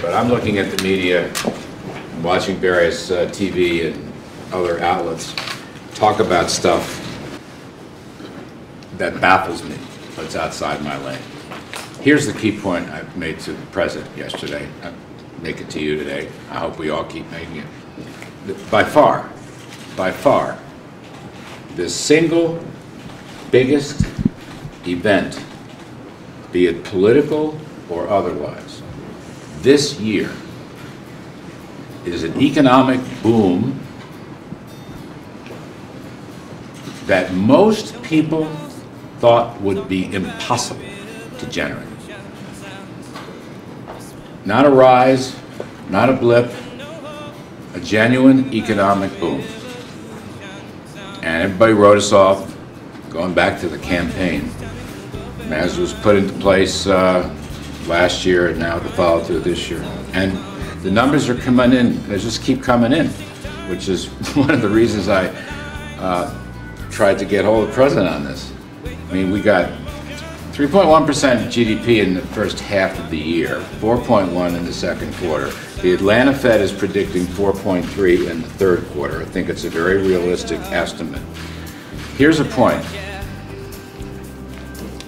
but I'm looking at the media, watching various TV and other outlets talk about stuff that baffles me, that's outside my lane. Here's the key point I made to the President yesterday. I make it to you today. I hope we all keep making it. By far, the single biggest event, be it political or otherwise, this year is an economic boom that most people thought would be impossible to generate. Not a rise, not a blip, a genuine economic boom. And everybody wrote us off, going back to the campaign, as was put into place last year and now the follow-through this year. And the numbers are coming in, they just keep coming in, which is one of the reasons I tried to get hold of the President on this. I mean, we got 3.1% GDP in the first half of the year, 4.1 in the second quarter. The Atlanta Fed is predicting 4.3 in the third quarter. I think it's a very realistic estimate. Here's a point.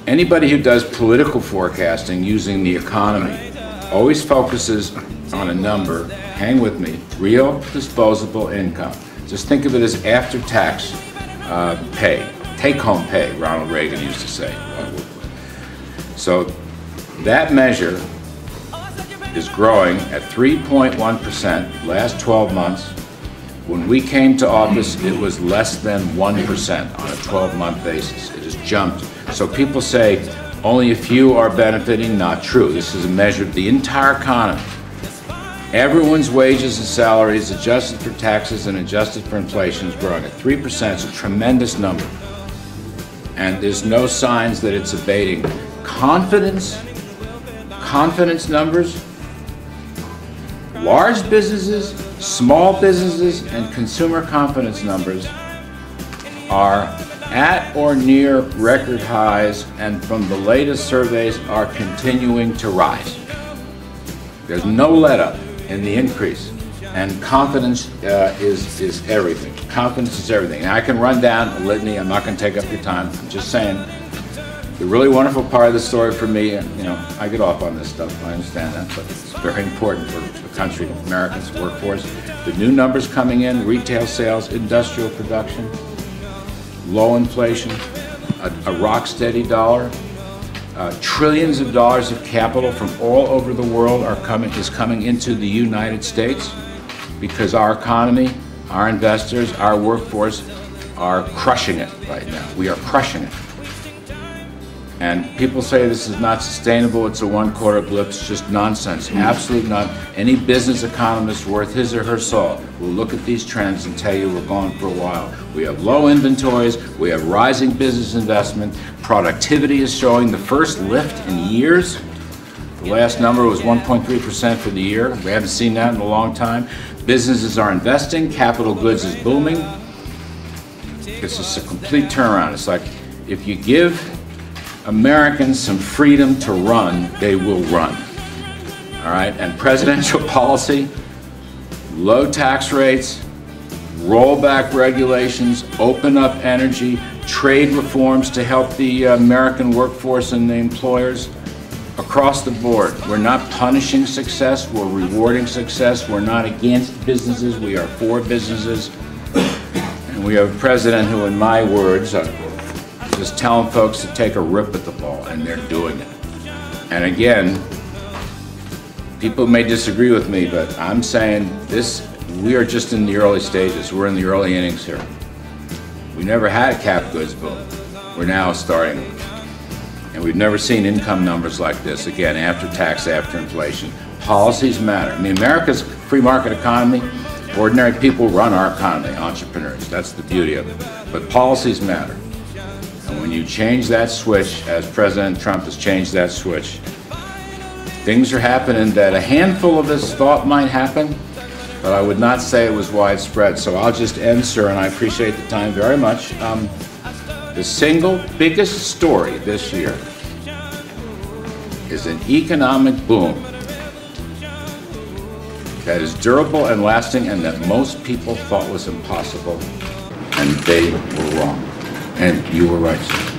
Anybody who does political forecasting using the economy always focuses on a number, hang with me, real disposable income. Just think of it as after-tax pay, take-home pay, Ronald Reagan used to say. So that measure is growing at 3.1% last 12 months. When we came to office, it was less than 1% on a 12-month basis. It has jumped. So people say only a few are benefiting. Not true. This is a measure of the entire economy. Everyone's wages and salaries, adjusted for taxes and adjusted for inflation, is growing at 3%. It's a tremendous number. And there's no signs that it's abating. Confidence numbers, large businesses, small businesses, and consumer confidence numbers are at or near record highs, and from the latest surveys are continuing to rise. There's no let-up in the increase, and confidence is everything. Confidence is everything. And I can run down a litany. I'm not going to take up your time. I'm just saying, the really wonderful part of the story for me, you know, I get off on this stuff, I understand that, but it's very important for the country, Americans, workforce. The new numbers coming in, retail sales, industrial production, low inflation, a rock-steady dollar, trillions of dollars of capital from all over the world is coming into the United States because our economy, our investors, our workforce are crushing it right now. We are crushing it. And people say this is not sustainable, it's a one-quarter blip. It's just nonsense, absolutely not. Any business economist worth his or her salt will look at these trends and tell you we're going for a while. We have low inventories, we have rising business investment, productivity is showing the first lift in years. The last number was 1.3% for the year. We haven't seen that in a long time. Businesses are investing, capital goods is booming. It's just a complete turnaround. It's like if you give Americans some freedom to run, they will run. All right, and presidential policy, low tax rates, roll back regulations, open up energy, trade reforms to help the American workforce and the employers across the board. We're not punishing success, we're rewarding success. We're not against businesses, we are for businesses. And we have a president who, in my words, just telling folks to take a rip at the ball, and they're doing it. And again, people may disagree with me, but I'm saying this, we are just in the early stages. We're in the early innings here. We never had a cap goods boom. We're now starting. And we've never seen income numbers like this, again, after tax, after inflation. Policies matter. I mean, America's a free market economy. Ordinary people run our economy, entrepreneurs. That's the beauty of it. But policies matter. And when you change that switch, as President Trump has changed that switch, things are happening that a handful of us thought might happen, but I would not say it was widespread. So I'll just end, sir, and I appreciate the time very much. The single biggest story this year is an economic boom that is durable and lasting and that most people thought was impossible, and they were wrong. And you were right, sir.